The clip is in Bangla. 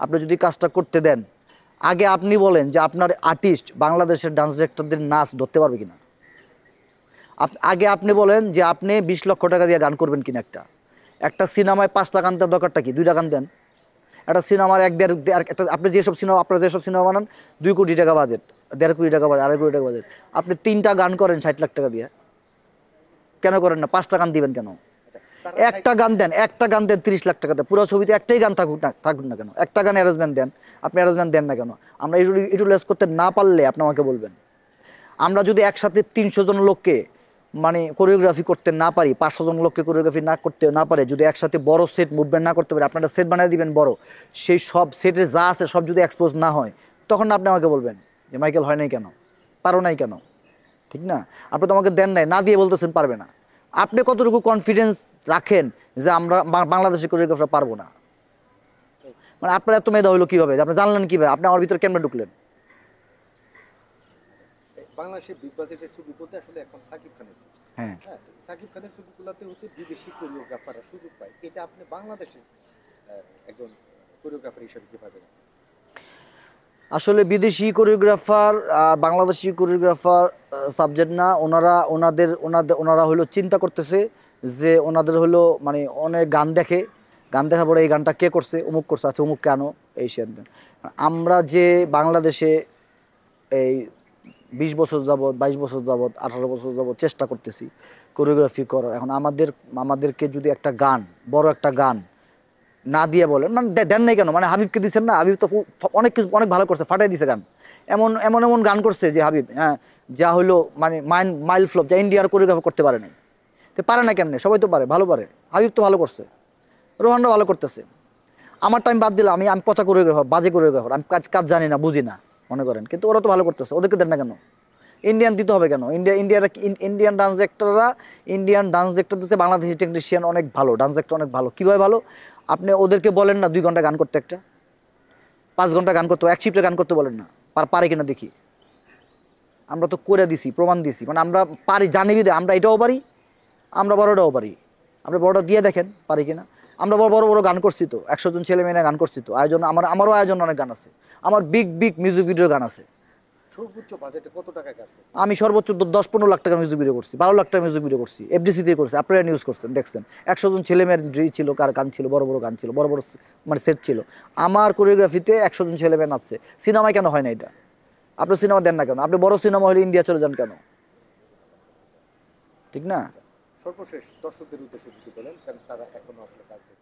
আপনি যদি কাজটা করতে দেন, আগে আপনি বলেন যে আপনার আর্টিস্ট বাংলাদেশের ডান্স ডিরেক্টরদের নাচ ধরতে পারবে কিনা। আগে আপনি বলেন যে আপনি 20 লক্ষ টাকা দিয়ে গান করবেন কিনা। একটা সিনেমায় 5টা গান দেওয়ার দরকারটা কি, 2টা গান দেন। একটা সিনেমার একটা আপনি আপনারা যেসব সিনেমা বানান 2 কোটি টাকা বাজেট, 1.5 কোটি টাকা বাজেট, 2.5 কোটি টাকা বাজেট, আপনি 3টা গান করেন 60 লাখ টাকা দিয়ে, কেন করেন না? 5টা গান দিবেন কেন? একটা গান দেন, 30 লাখ টাকা দেন, পুরো ছবিতে একটাই গান থাকুক না কেন, একটা গান অ্যারেঞ্জমেন্ট দেন। আপনি অ্যারেঞ্জমেন্ট দেন না কেন? আমরা ইউটিলাইজ করতে না পারলে আপনি আমাকে বলবেন। আমরা যদি একসাথে 300 জন লোককে মানে কোরিওগ্রাফি করতে না পারি, 500 জন লোককে কোরিওগ্রাফি না করতে না পারে, যদি একসাথে বড় সেট মুভমেন্ট না করতে পারি, আপনারা সেট বানিয়ে দিবেন বড়, সেই সব সেটে যা আছে সব যদি এক্সপোজ না হয়, তখন আপনি আমাকে বলবেন যে মাইকেল হয় নাই কেন, পারো নাই কেন, ঠিক না? আপনি তো আমাকে দেন নাই, না দিয়ে বলতেছেন পারবে না। আপনি কতটুকু কনফিডেন্স রাখেন যে আমরা বাংলাদেশের কোরিওগ্রাফার পারবো না? মানে আপনার এত মেধা হলো কীভাবে, আপনি জানলেন কীভাবে, আপনি আমার ভিতরে কেমনে ঢুকলেন? বাংলাদেশের বিগ বাজেটের ছবি বলতে আসলে এখন সাকিব খানের ছবি। হ্যাঁ, সাকিব খানের ছবিগুলোতে হচ্ছে বিদেশি কোরিওগ্রাফাররা সুযোগ পায়, এটা আপনি বাংলাদেশের একজন কোরিওগ্রাফার হিসেবে কিভাবে? আসলে বিদেশি কোরিওগ্রাফার বাংলাদেশি কোরিওগ্রাফার সাবজেক্ট না। ওনারা হলো চিন্তা করতেছে যে ওনাদের হলো মানে অনেক গান দেখে, গান দেখার পরে এই গানটা কে করছে, অমুক করছে, আছে অমুক কেন, এই সে। আমরা যে বাংলাদেশে এই 20 বছর যাবৎ, 22 বছর যাবৎ, 18 বছর যাবৎ চেষ্টা করতেছি কোরিওগ্রাফি করার, এখন আমাদেরকে যদি একটা গান, বড় একটা গান না দিয়ে বলেন, মানে দেন নাই কেন? মানে হাবিবকে দিচ্ছেন না, হাবিব তো অনেক ভালো করছে, ফাটাই দিছে গান, এমন এমন এমন গান করছে যে হাবিব, হ্যাঁ, যা হলো মানে মাইল ফ্লপ, যা ইন্ডিয়ার কোরিওগ্রাফি করতে পারে নাই। তো পারে না কেমনে? সবাই তো পারে, ভালো পারে। হাবিব তো ভালো করছে, রোহানরা ভালো করতেছে। আমার টাইম বাদ দিলাম, আমি পচা কোরিওগ্রাফার, বাজে কোরিওগ্রাফার, আমি কাজ জানি না, বুঝি না মনে করেন, কিন্তু ওরা তো ভালো করতেছে, ওদেরকে দেন না কেন? ইন্ডিয়ান দিতে হবে কেন? ইন্ডিয়ান ডান্স ডিরেক্টর দিচ্ছে, বাংলাদেশি টেকনিশিয়ান অনেক ভালো, ডান্স ডিরেক্টর অনেক ভালো। কীভাবে ভালো? আপনি ওদেরকে বলেন না 2 ঘন্টা গান করতে, 5 ঘন্টা গান করতে, এক শিফটে গান করতে বলেন না, পারে কিনা দেখি। আমরা তো করে দিছি, প্রমাণ দিছি, মানে আমরা পারি, জানি বিদে আমরা এটাও পারি, আমরা বড়টাও পারি। আপনি বড়টা দিয়ে দেখেন পারি কিনা। আমরা বড় বড় গান করছি তো, 100 জন ছেলে মেয়ে গান করছি তো, আমারও আয়োজন অনেক গান আছে, আমার বিগ মিউজিক ভিডিও গান আছে। সর্বোচ্চ বাজেটে কত টাকা কাজ করছেন? আমি সর্বোচ্চ 10-15 লাখ টাকার মিউজিক ভিডিও করছি, 12 লাখ টাকার মিউজিক ভিডিও করছি, এফডিসি দিয়ে করছি, আপনারা নিউজ করছেন, দেখছেন। 100 জন ছেলে মেয়ের ছিল, কার গান ছিল, বড় বড় গান ছিল, বড় বড় মানে সেট ছিল। আমার কোরিওগ্রাফিতে 100 জন ছেলে মেয়ে নাচছে। সিনেমায় কেন হয় না এটা? আপনি সিনেমা দেন না কেন? আপনি বড় সিনেমা হলে ইন্ডিয়া চলে যান কেন? ঠিক না? সর্বশেষ দর্শকদের উদ্দেশ্যে যদি বলেন, কারণ তারা এখনো আসলে কাজ করছে।